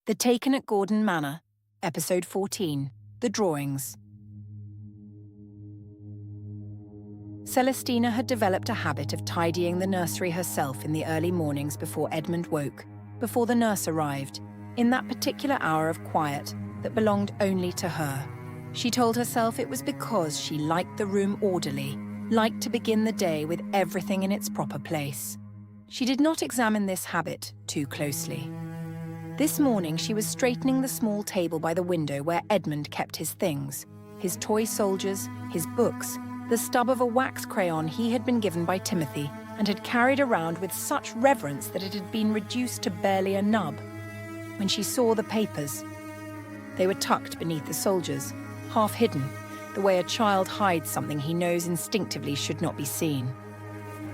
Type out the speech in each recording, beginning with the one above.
The Taken at Gordon Manor, Episode 14, The Drawings. Celestina had developed a habit of tidying the nursery herself in the early mornings before Edmund woke, before the nurse arrived, in that particular hour of quiet that belonged only to her. She told herself it was because she liked the room orderly, liked to begin the day with everything in its proper place. She did not examine this habit too closely. This morning she was straightening the small table by the window where Edmund kept his things, his toy soldiers, his books, the stub of a wax crayon he had been given by Timothy and had carried around with such reverence that it had been reduced to barely a nub. When she saw the papers, they were tucked beneath the soldiers, half hidden, the way a child hides something he knows instinctively should not be seen.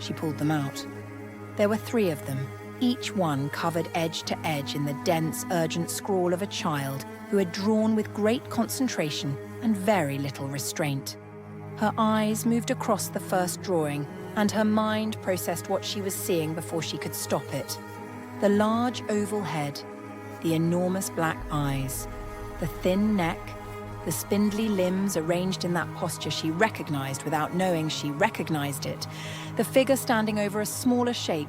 She pulled them out. There were 3 of them, each one covered edge to edge in the dense, urgent scrawl of a child who had drawn with great concentration and very little restraint. Her eyes moved across the first drawing, and her mind processed what she was seeing before she could stop it. The large oval head, the enormous black eyes, the thin neck, the spindly limbs arranged in that posture she recognized without knowing she recognized it, the figure standing over a smaller shape.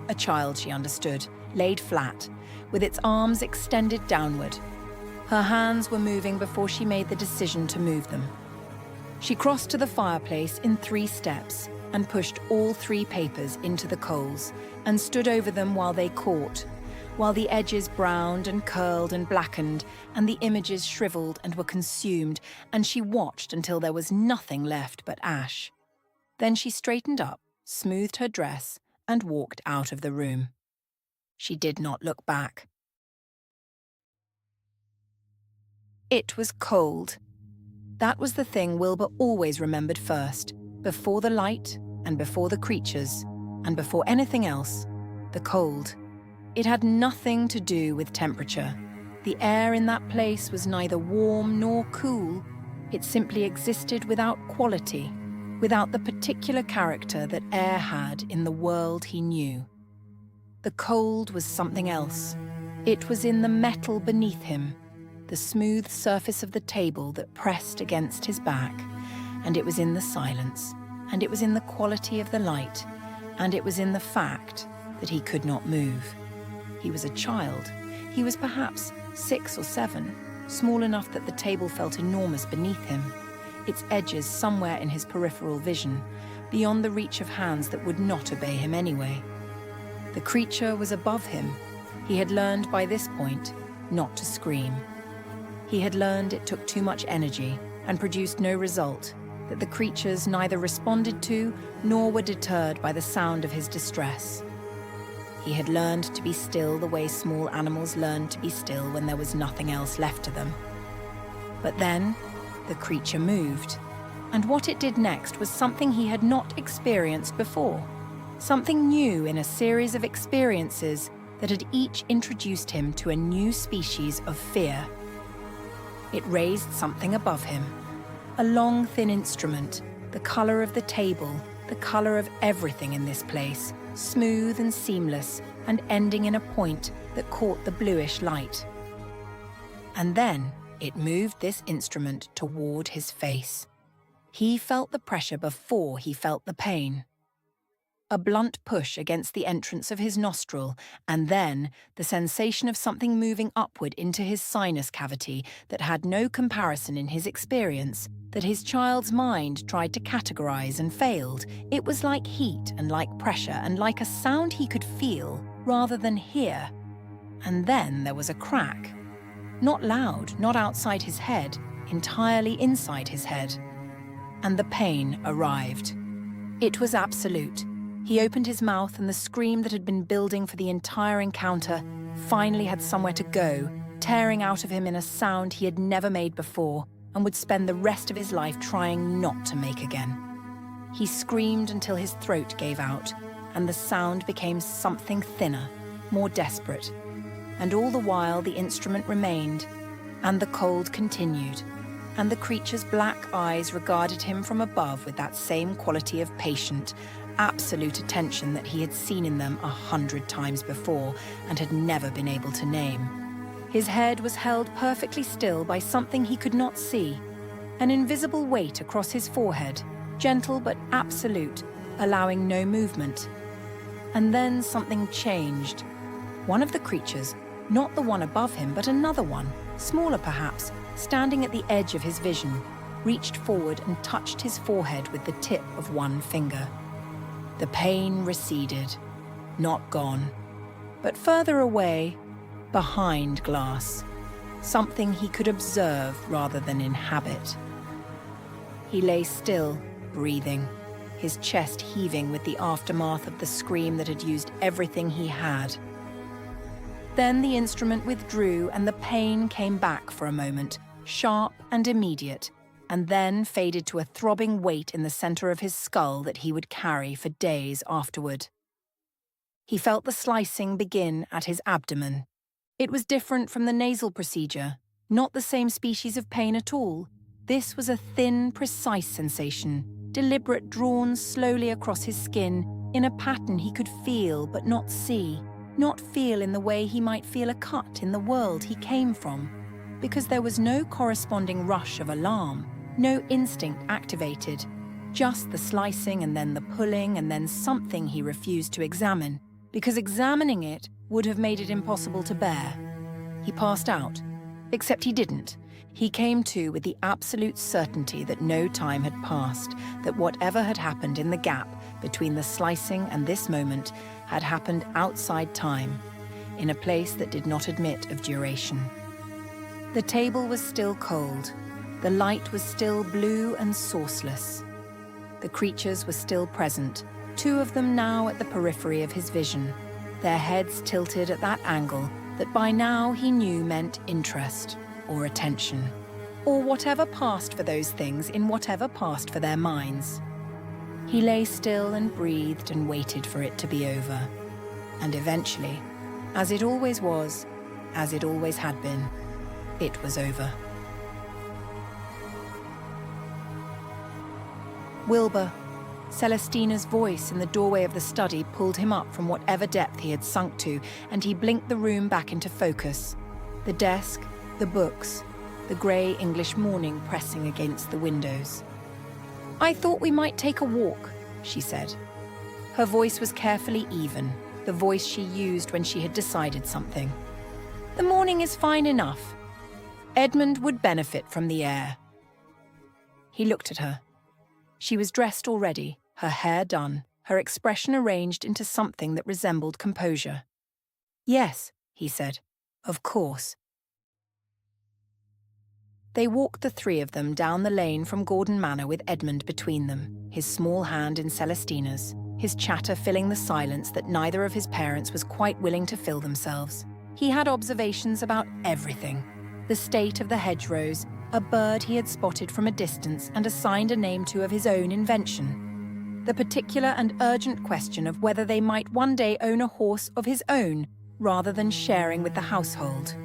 A child, she understood, laid flat, with its arms extended downward. Her hands were moving before she made the decision to move them. She crossed to the fireplace in 3 steps and pushed all 3 papers into the coals and stood over them while they caught, while the edges browned and curled and blackened and the images shriveled and were consumed, and she watched until there was nothing left but ash. Then she straightened up, smoothed her dress, and walked out of the room. She did not look back. It was cold. That was the thing Wilbur always remembered first, before the light and before the creatures, and before anything else, the cold. It had nothing to do with temperature. The air in that place was neither warm nor cool. It simply existed without quality, without the particular character that air had in the world he knew. The cold was something else. It was in the metal beneath him, the smooth surface of the table that pressed against his back, and it was in the silence, and it was in the quality of the light, and it was in the fact that he could not move. He was a child. He was perhaps 6 or 7, small enough that the table felt enormous beneath him, its edges somewhere in his peripheral vision, beyond the reach of hands that would not obey him anyway. The creature was above him. He had learned by this point not to scream. He had learned it took too much energy and produced no result, that the creatures neither responded to nor were deterred by the sound of his distress. He had learned to be still the way small animals learn to be still when there was nothing else left to them. But then, the creature moved, and what it did next was something he had not experienced before, something new in a series of experiences that had each introduced him to a new species of fear. It raised something above him, a long, thin instrument, the color of the table, the color of everything in this place, smooth and seamless, and ending in a point that caught the bluish light. And then it moved this instrument toward his face. He felt the pressure before he felt the pain. A blunt push against the entrance of his nostril, and then the sensation of something moving upward into his sinus cavity that had no comparison in his experience, that his child's mind tried to categorize and failed. It was like heat and like pressure and like a sound he could feel rather than hear. And then there was a crack. Not loud, not outside his head, entirely inside his head. And the pain arrived. It was absolute. He opened his mouth, and the scream that had been building for the entire encounter finally had somewhere to go, tearing out of him in a sound he had never made before and would spend the rest of his life trying not to make again. He screamed until his throat gave out, and the sound became something thinner, more desperate. And all the while the instrument remained, and the cold continued, and the creature's black eyes regarded him from above with that same quality of patient, absolute attention that he had seen in them 100 times before and had never been able to name. His head was held perfectly still by something he could not see, an invisible weight across his forehead, gentle but absolute, allowing no movement. And then something changed. One of the creatures, not the one above him, but another one, smaller perhaps, standing at the edge of his vision, reached forward and touched his forehead with the tip of one finger. The pain receded, not gone, but further away, behind glass, something he could observe rather than inhabit. He lay still, breathing, his chest heaving with the aftermath of the scream that had used everything he had. Then the instrument withdrew and the pain came back for a moment, sharp and immediate, and then faded to a throbbing weight in the center of his skull that he would carry for days afterward. He felt the slicing begin at his abdomen. It was different from the nasal procedure, not the same species of pain at all. This was a thin, precise sensation, deliberate, drawn slowly across his skin in a pattern he could feel but not see, not feel in the way he might feel a cut in the world he came from, because there was no corresponding rush of alarm, no instinct activated, just the slicing and then the pulling and then something he refused to examine, because examining it would have made it impossible to bear. He passed out, except he didn't. He came to with the absolute certainty that no time had passed, that whatever had happened in the gap between the slicing and this moment had happened outside time, in a place that did not admit of duration. The table was still cold. The light was still blue and sourceless. The creatures were still present, two of them now at the periphery of his vision, their heads tilted at that angle that by now he knew meant interest or attention, or whatever passed for those things in whatever passed for their minds. He lay still and breathed and waited for it to be over. And eventually, as it always was, as it always had been, it was over. Wilbur, Celestina's voice in the doorway of the study pulled him up from whatever depth he had sunk to, and he blinked the room back into focus. The desk, the books, the grey English morning pressing against the windows. "I thought we might take a walk," she said. Her voice was carefully even, the voice she used when she had decided something. "The morning is fine enough. Edmund would benefit from the air." He looked at her. She was dressed already, her hair done, her expression arranged into something that resembled composure. "Yes," he said, "of course." They walked, the three of them, down the lane from Gordon Manor with Edmund between them, his small hand in Celestina's, his chatter filling the silence that neither of his parents was quite willing to fill themselves. He had observations about everything: the state of the hedgerows, a bird he had spotted from a distance and assigned a name to of his own invention, the particular and urgent question of whether they might one day own a horse of his own rather than sharing with the household.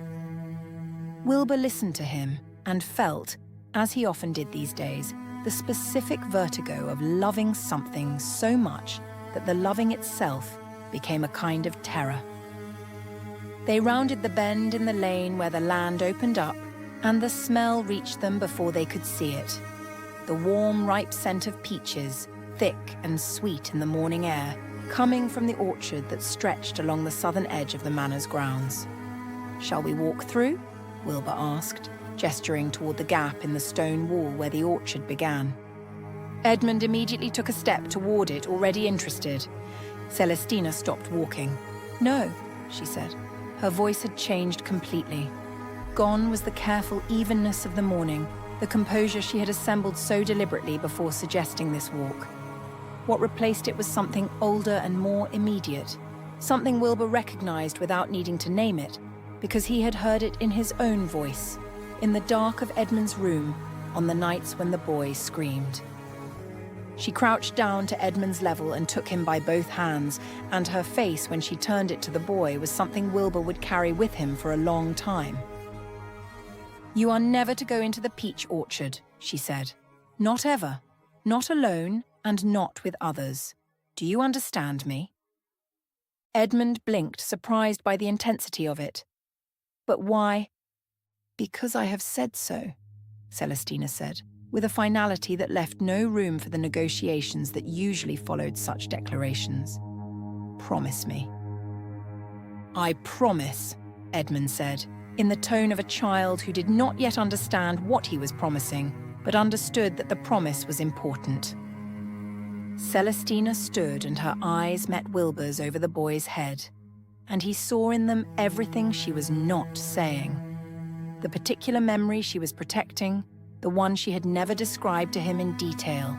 Wilbur listened to him and felt, as he often did these days, the specific vertigo of loving something so much that the loving itself became a kind of terror. They rounded the bend in the lane where the land opened up, and the smell reached them before they could see it. The warm, ripe scent of peaches, thick and sweet in the morning air, coming from the orchard that stretched along the southern edge of the manor's grounds. "Shall we walk through?" Wilbur asked, gesturing toward the gap in the stone wall where the orchard began. Edmund immediately took a step toward it, already interested. Celestina stopped walking. "No," she said. Her voice had changed completely. Gone was the careful evenness of the morning, the composure she had assembled so deliberately before suggesting this walk. What replaced it was something older and more immediate, something Wilbur recognized without needing to name it, because he had heard it in his own voice, in the dark of Edmund's room, on the nights when the boy screamed. She crouched down to Edmund's level and took him by both hands, and her face when she turned it to the boy was something Wilbur would carry with him for a long time. "You are never to go into the peach orchard," she said. "Not ever. Not alone, and not with others. Do you understand me?" Edmund blinked, surprised by the intensity of it. But why? Because I have said so, Celestina said, with a finality that left no room for the negotiations that usually followed such declarations. Promise me. I promise, Edmund said, in the tone of a child who did not yet understand what he was promising, but understood that the promise was important. Celestina stood and her eyes met Wilbur's over the boy's head, and he saw in them everything she was not saying. The particular memory she was protecting, the one she had never described to him in detail,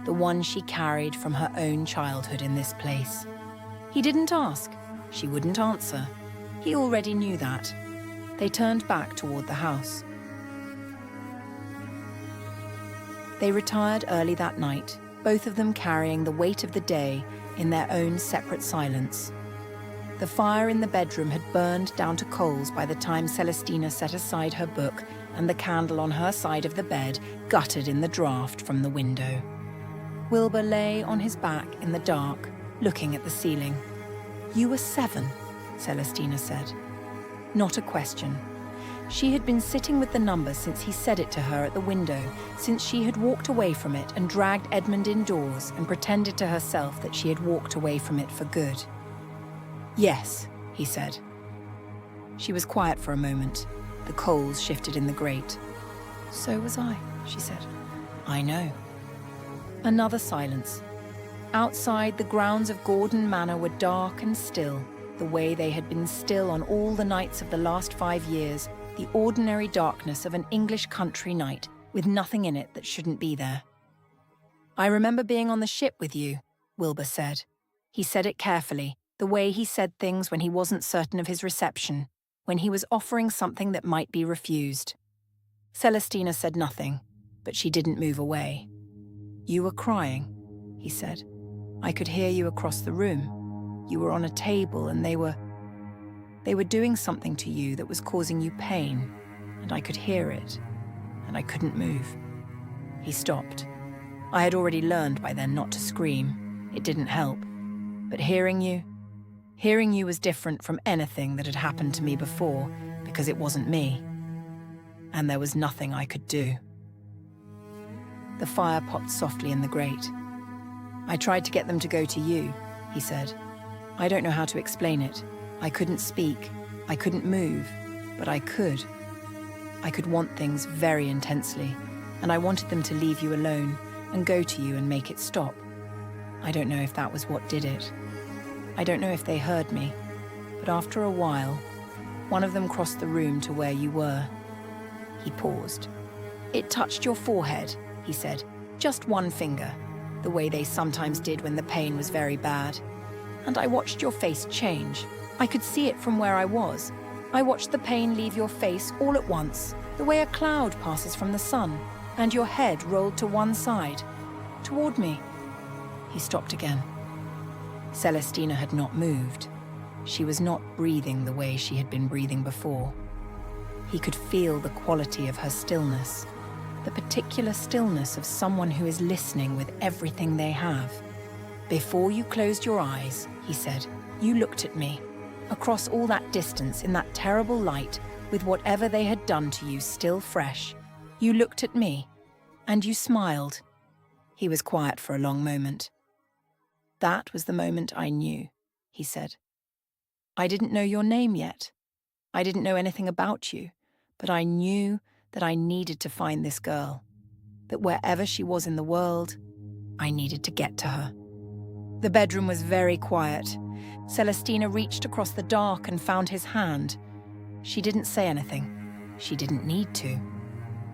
the one she carried from her own childhood in this place. He didn't ask. She wouldn't answer. He already knew that. They turned back toward the house. They retired early that night, both of them carrying the weight of the day in their own separate silence. The fire in the bedroom had burned down to coals by the time Celestina set aside her book, and the candle on her side of the bed guttered in the draught from the window. Wilbur lay on his back in the dark, looking at the ceiling. "You were 7, Celestina said. Not a question. She had been sitting with the number since he said it to her at the window, since she had walked away from it and dragged Edmund indoors and pretended to herself that she had walked away from it for good. "Yes," he said. She was quiet for a moment. The coals shifted in the grate. "So was I," she said. "I know." Another silence. Outside, the grounds of Gordon Manor were dark and still, the way they had been still on all the nights of the last 5 years, the ordinary darkness of an English country night with nothing in it that shouldn't be there. "I remember being on the ship with you," Wilbur said. He said it carefully, the way he said things when he wasn't certain of his reception, when he was offering something that might be refused. Celestina said nothing, but she didn't move away. "You were crying," he said. "I could hear you across the room. You were on a table and they were doing something to you that was causing you pain, and I could hear it, and I couldn't move." He stopped. I had already learned by then not to scream. It didn't help. But hearing you was different from anything that had happened to me before, because it wasn't me. And there was nothing I could do. The fire popped softly in the grate. "I tried to get them to go to you," he said. "I don't know how to explain it. I couldn't speak. I couldn't move. But I could. I could want things very intensely, and I wanted them to leave you alone and go to you and make it stop. I don't know if that was what did it. I don't know if they heard me, but after a while, one of them crossed the room to where you were." He paused. "It touched your forehead," he said. "Just one finger, the way they sometimes did when the pain was very bad. And I watched your face change. I could see it from where I was. I watched the pain leave your face all at once, the way a cloud passes from the sun, and your head rolled to one side, toward me." He stopped again. Celestina had not moved. She was not breathing the way she had been breathing before. He could feel the quality of her stillness, the particular stillness of someone who is listening with everything they have. "Before you closed your eyes," he said, "you looked at me. Across all that distance, in that terrible light, with whatever they had done to you still fresh, you looked at me, and you smiled." He was quiet for a long moment. "That was the moment I knew," he said. "I didn't know your name yet. I didn't know anything about you, but I knew that I needed to find this girl, that wherever she was in the world, I needed to get to her." The bedroom was very quiet. Celestina reached across the dark and found his hand. She didn't say anything. She didn't need to.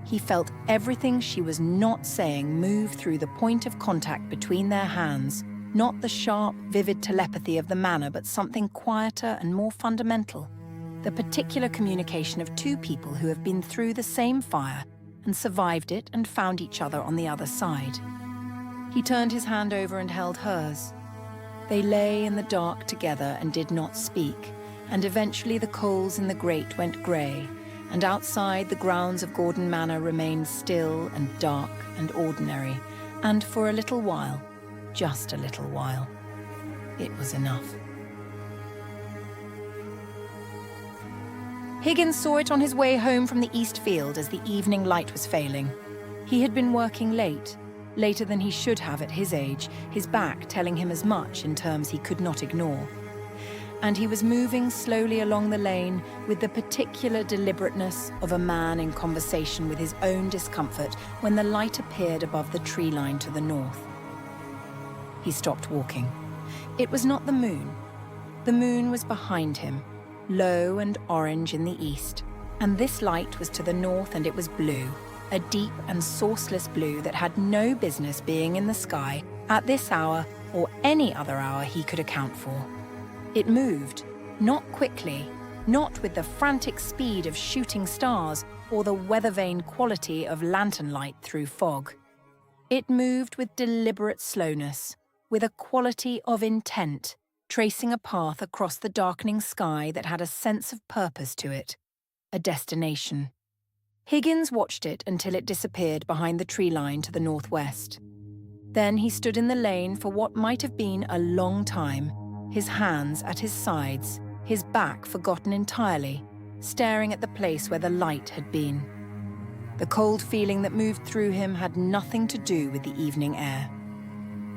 He felt everything she was not saying move through the point of contact between their hands, not the sharp, vivid telepathy of the manor, but something quieter and more fundamental. The particular communication of two people who have been through the same fire and survived it and found each other on the other side. He turned his hand over and held hers. They lay in the dark together and did not speak, and eventually the coals in the grate went grey, and outside the grounds of Gordon Manor remained still and dark and ordinary, and for a little while, just a little while, it was enough. Higgins saw it on his way home from the East Field as the evening light was failing. He had been working late, later than he should have at his age, his back telling him as much in terms he could not ignore. And he was moving slowly along the lane with the particular deliberateness of a man in conversation with his own discomfort when the light appeared above the tree line to the north. He stopped walking. It was not the moon. The moon was behind him, low and orange in the east, and this light was to the north, and it was blue, a deep and sourceless blue that had no business being in the sky at this hour or any other hour he could account for. It moved, not quickly, not with the frantic speed of shooting stars or the weather-vane quality of lantern light through fog. It moved with deliberate slowness, with a quality of intent, tracing a path across the darkening sky that had a sense of purpose to it, a destination. Higgins watched it until it disappeared behind the tree line to the northwest. Then he stood in the lane for what might have been a long time, his hands at his sides, his back forgotten entirely, staring at the place where the light had been. The cold feeling that moved through him had nothing to do with the evening air.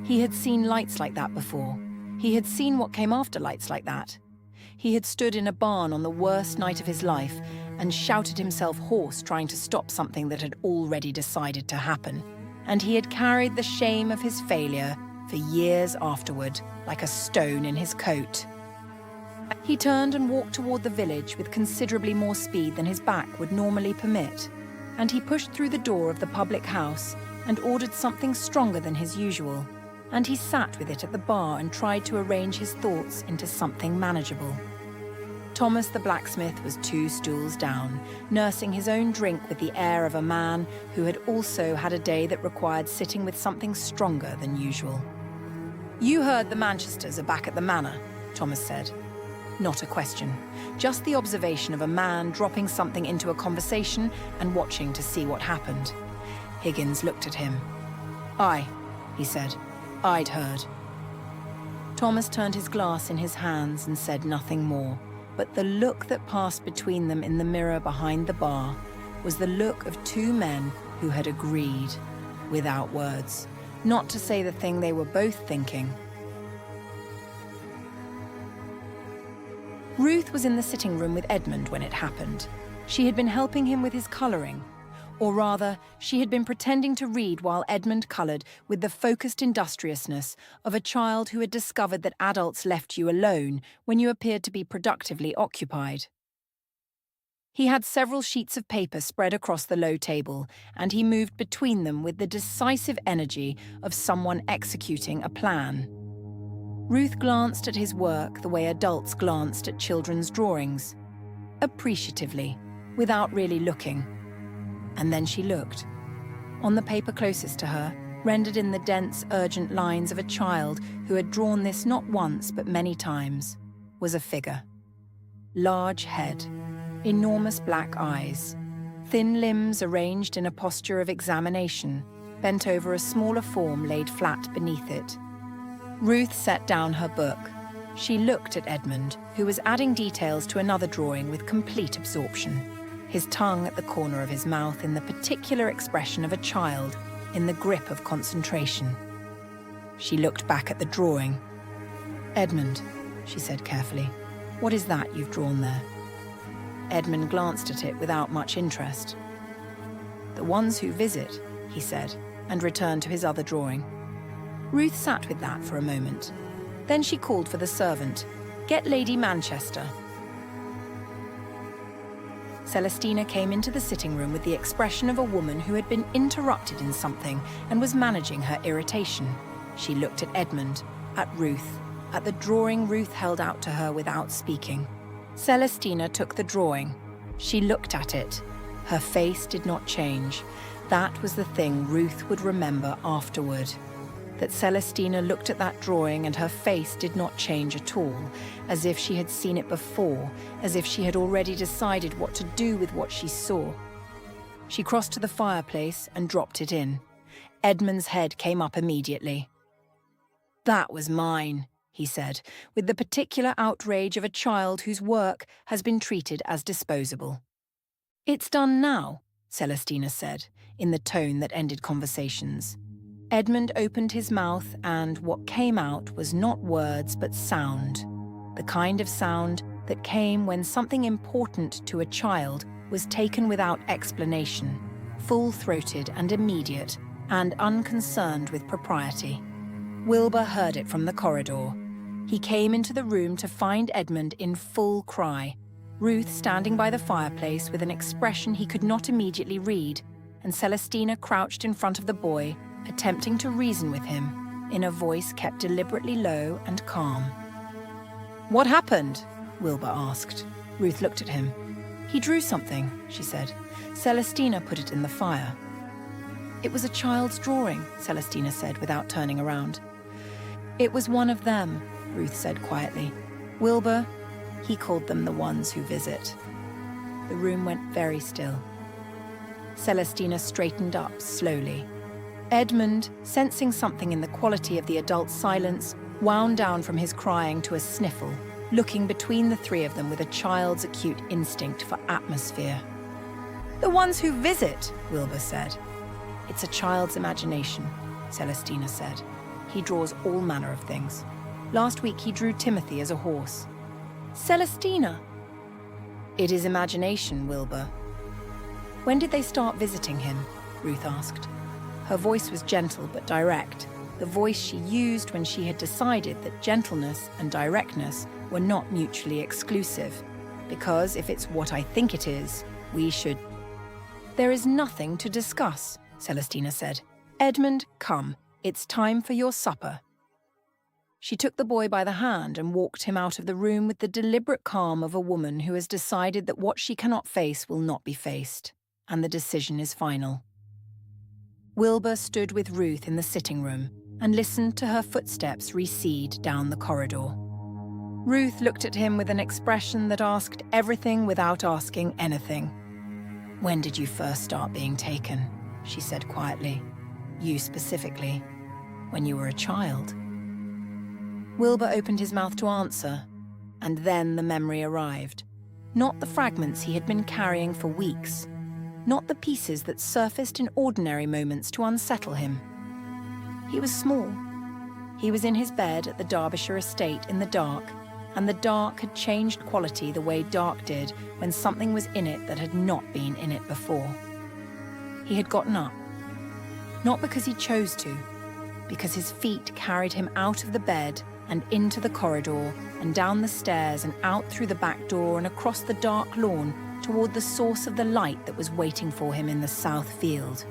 He had seen lights like that before. He had seen what came after lights like that. He had stood in a barn on the worst night of his life and shouted himself hoarse trying to stop something that had already decided to happen. And he had carried the shame of his failure for years afterward, like a stone in his coat. He turned and walked toward the village with considerably more speed than his back would normally permit, and he pushed through the door of the public house and ordered something stronger than his usual, and he sat with it at the bar and tried to arrange his thoughts into something manageable. Thomas the blacksmith was 2 stools down, nursing his own drink with the air of a man who had also had a day that required sitting with something stronger than usual. "You heard the Manchesters are back at the manor," Thomas said. Not a question, just the observation of a man dropping something into a conversation and watching to see what happened. Higgins looked at him. "Aye," he said. "I'd heard." Thomas turned his glass in his hands and said nothing more, but the look that passed between them in the mirror behind the bar was the look of 2 men who had agreed, without words, not to say the thing they were both thinking. Ruth was in the sitting room with Edmund when it happened. She had been helping him with his colouring. Or rather, she had been pretending to read while Edmund coloured with the focused industriousness of a child who had discovered that adults left you alone when you appeared to be productively occupied. He had several sheets of paper spread across the low table, and he moved between them with the decisive energy of someone executing a plan. Ruth glanced at his work the way adults glanced at children's drawings, appreciatively, without really looking. And then she looked. On the paper closest to her, rendered in the dense, urgent lines of a child who had drawn this not once but many times, was a figure. Large head, enormous black eyes, thin limbs arranged in a posture of examination, bent over a smaller form laid flat beneath it. Ruth set down her book. She looked at Edmund, who was adding details to another drawing with complete absorption, his tongue at the corner of his mouth in the particular expression of a child in the grip of concentration. She looked back at the drawing. "Edmund," she said carefully, "what is that you've drawn there?" Edmund glanced at it without much interest. "The ones who visit," he said, and returned to his other drawing. Ruth sat with that for a moment. Then she called for the servant. "Get Lady Manchester." Celestina came into the sitting room with the expression of a woman who had been interrupted in something and was managing her irritation. She looked at Edmund, at Ruth, at the drawing Ruth held out to her without speaking. Celestina took the drawing. She looked at it. Her face did not change. That was the thing Ruth would remember afterward. That Celestina looked at that drawing and her face did not change at all, as if she had seen it before, as if she had already decided what to do with what she saw. She crossed to the fireplace and dropped it in. Edmund's head came up immediately. "That was mine," he said, with the particular outrage of a child whose work has been treated as disposable. "It's done now," Celestina said, in the tone that ended conversations. Edmund opened his mouth and what came out was not words but sound. The kind of sound that came when something important to a child was taken without explanation, full-throated and immediate, and unconcerned with propriety. Wilbur heard it from the corridor. He came into the room to find Edmund in full cry, Ruth standing by the fireplace with an expression he could not immediately read, and Celestina crouched in front of the boy, attempting to reason with him, in a voice kept deliberately low and calm. "What happened?" Wilbur asked. Ruth looked at him. "He drew something," she said. "Celestina put it in the fire." "It was a child's drawing," Celestina said without turning around. "It was one of them," Ruth said quietly. "Wilbur, he called them the ones who visit." The room went very still. Celestina straightened up slowly. Edmund, sensing something in the quality of the adult's silence, wound down from his crying to a sniffle, looking between the three of them with a child's acute instinct for atmosphere. "The ones who visit," Wilbur said. "It's a child's imagination," Celestina said. "He draws all manner of things. Last week he drew Timothy as a horse." "Celestina!" "It is imagination, Wilbur." "When did they start visiting him?" Ruth asked. Her voice was gentle but direct, the voice she used when she had decided that gentleness and directness were not mutually exclusive. Because if it's what I think it is, we should... "There is nothing to discuss," Celestina said. "Edmund, come. It's time for your supper." She took the boy by the hand and walked him out of the room with the deliberate calm of a woman who has decided that what she cannot face will not be faced, and the decision is final. Wilbur stood with Ruth in the sitting room and listened to her footsteps recede down the corridor. Ruth looked at him with an expression that asked everything without asking anything. "When did you first start being taken?" she said quietly. "You specifically. When you were a child." Wilbur opened his mouth to answer, and then the memory arrived. Not the fragments he had been carrying for weeks. Not the pieces that surfaced in ordinary moments to unsettle him. He was small. He was in his bed at the Derbyshire estate in the dark, and the dark had changed quality the way dark did when something was in it that had not been in it before. He had gotten up. Not because he chose to, because his feet carried him out of the bed and into the corridor and down the stairs and out through the back door and across the dark lawn toward the source of the light that was waiting for him in the south field.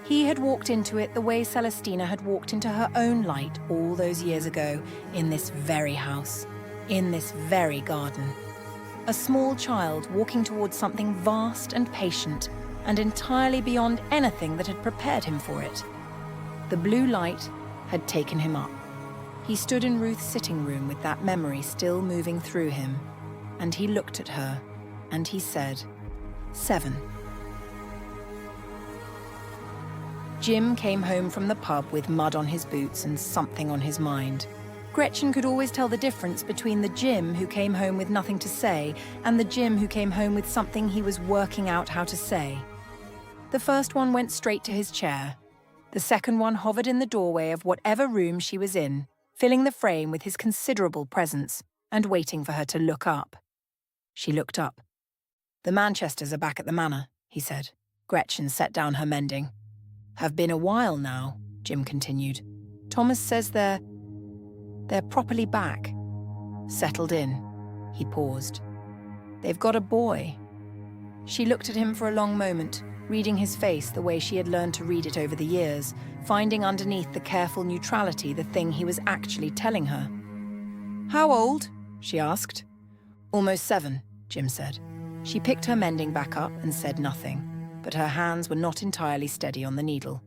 He had walked into it the way Celestina had walked into her own light all those years ago in this very house, in this very garden. A small child walking towards something vast and patient and entirely beyond anything that had prepared him for it. The blue light had taken him up. He stood in Ruth's sitting room with that memory still moving through him, and he looked at her, and he said, 7. Jim came home from the pub with mud on his boots and something on his mind. Gretchen could always tell the difference between the Jim who came home with nothing to say and the Jim who came home with something he was working out how to say. The first one went straight to his chair. The second one hovered in the doorway of whatever room she was in, filling the frame with his considerable presence and waiting for her to look up. She looked up. "The Manchesters are back at the manor," he said. Gretchen set down her mending. "Have been a while now," Jim continued. "Thomas says they're properly back. Settled in." He paused. "They've got a boy." She looked at him for a long moment, reading his face the way she had learned to read it over the years, finding underneath the careful neutrality the thing he was actually telling her. "How old?" she asked. "Almost 7, Jim said. She picked her mending back up and said nothing, but her hands were not entirely steady on the needle.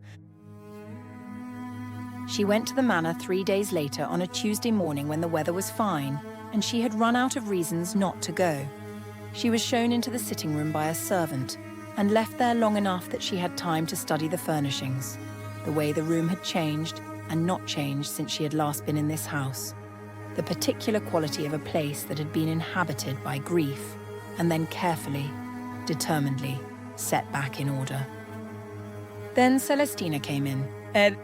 She went to the manor 3 days later on a Tuesday morning when the weather was fine, and she had run out of reasons not to go. She was shown into the sitting room by a servant, and left there long enough that she had time to study the furnishings, the way the room had changed and not changed since she had last been in this house. the particular quality of a place that had been inhabited by grief and then carefully, determinedly set back in order. Then Celestina came in.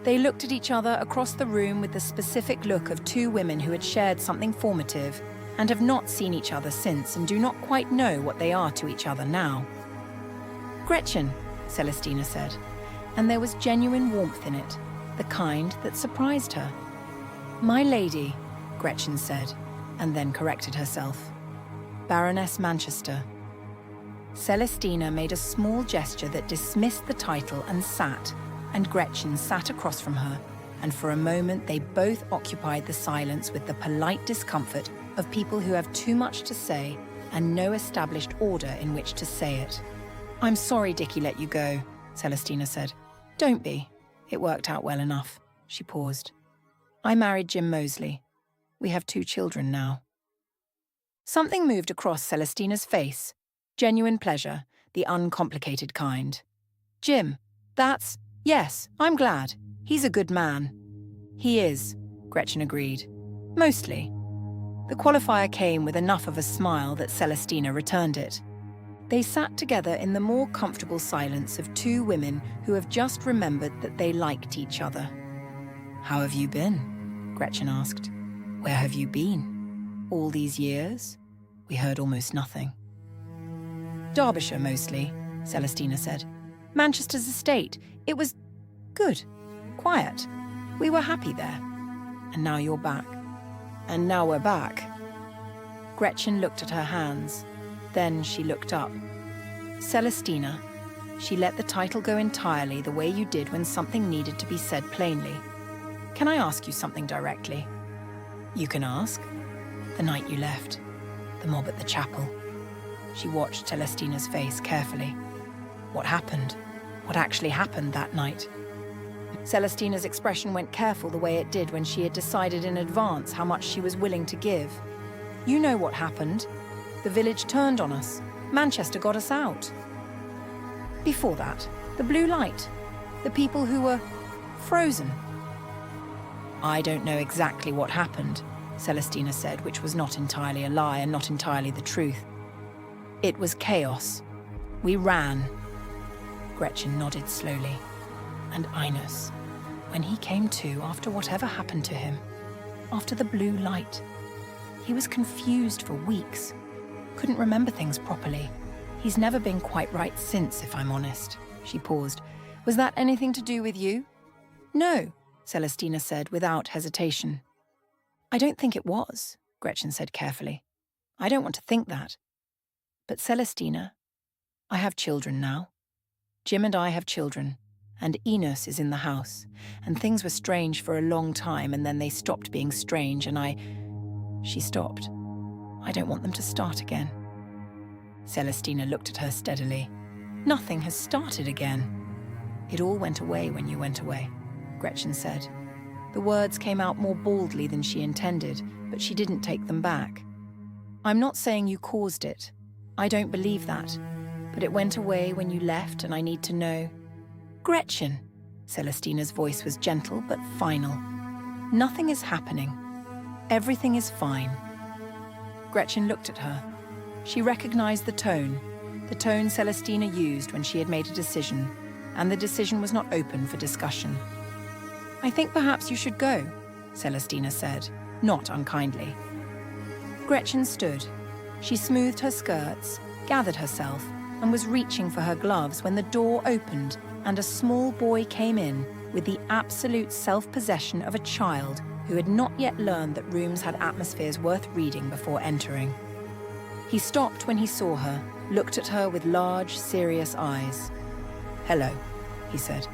They looked at each other across the room with the specific look of two women who had shared something formative and have not seen each other since and do not quite know what they are to each other now. "Gretchen," Celestina said, and there was genuine warmth in it, the kind that surprised her. "My lady," Gretchen said, and then corrected herself. "Baroness Manchester." Celestina made a small gesture that dismissed the title and sat, and Gretchen sat across from her, and for a moment they both occupied the silence with the polite discomfort of people who have too much to say and no established order in which to say it. "I'm sorry Dickie let you go," Celestina said. "Don't be. It worked out well enough." She paused. "I married Jim Moseley. We have 2 children now." Something moved across Celestina's face. Genuine pleasure, the uncomplicated kind. "Jim, that's... Yes, I'm glad. He's a good man." "He is," Gretchen agreed. "Mostly." The qualifier came with enough of a smile that Celestina returned it. They sat together in the more comfortable silence of 2 women who have just remembered that they liked each other. "How have you been?" Gretchen asked. "Where have you been? All these years?" We heard almost nothing. "Derbyshire, mostly," Celestina said. "Manchester's estate. It was good. Quiet. We were happy there. And now you're back." "And now we're back." Gretchen looked at her hands. Then she looked up. "Celestina," she let the title go entirely the way you did when something needed to be said plainly. "Can I ask you something directly?" "You can ask." "The night you left. The mob at the chapel." She watched Celestina's face carefully. What happened? What actually happened that night? Celestina's expression went careful the way it did when she had decided in advance how much she was willing to give. "You know what happened. The village turned on us. Manchester got us out. Before that, the blue light. The people who were frozen." "I don't know exactly what happened," Celestina said, which was not entirely a lie and not entirely the truth. "It was chaos. We ran." Gretchen nodded slowly. "And Inus, when he came to after whatever happened to him, after the blue light, he was confused for weeks. Couldn't remember things properly. He's never been quite right since, if I'm honest." She paused. "Was that anything to do with you?" "No," Celestina said without hesitation. "I don't think it was," Gretchen said carefully. "I don't want to think that. But Celestina, I have children now. Jim and I have children, and Inus is in the house, and things were strange for a long time, and then they stopped being strange, and She stopped. I don't want them to start again." Celestina looked at her steadily. "Nothing has started again." "It all went away when you went away," Gretchen said. The words came out more baldly than she intended, but she didn't take them back. "I'm not saying you caused it. I don't believe that. But it went away when you left, and I need to know." "Gretchen," Celestina's voice was gentle but final. "Nothing is happening. Everything is fine." Gretchen looked at her. She recognized the tone Celestina used when she had made a decision, and the decision was not open for discussion. "I think perhaps you should go," Celestina said, not unkindly. Gretchen stood. She smoothed her skirts, gathered herself, and was reaching for her gloves when the door opened and a small boy came in with the absolute self-possession of a child who had not yet learned that rooms had atmospheres worth reading before entering. He stopped when he saw her, looked at her with large, serious eyes. "Hello," he said.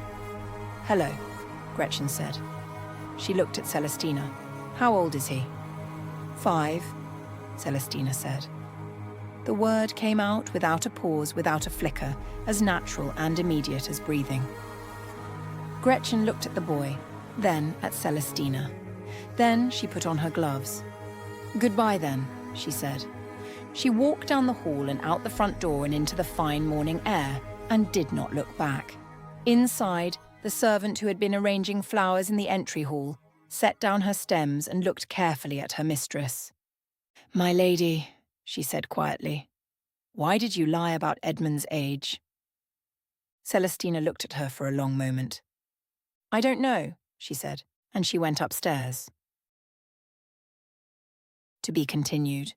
"Hello," Gretchen said. She looked at Celestina. "How old is he?" "5," Celestina said. The word came out without a pause, without a flicker, as natural and immediate as breathing. Gretchen looked at the boy, then at Celestina. Then she put on her gloves. "Goodbye then," she said. She walked down the hall and out the front door and into the fine morning air, and did not look back. Inside, the servant who had been arranging flowers in the entry hall set down her stems and looked carefully at her mistress. "My lady," she said quietly, "why did you lie about Edmund's age?" Celestina looked at her for a long moment. "I don't know," she said, and she went upstairs. To be continued.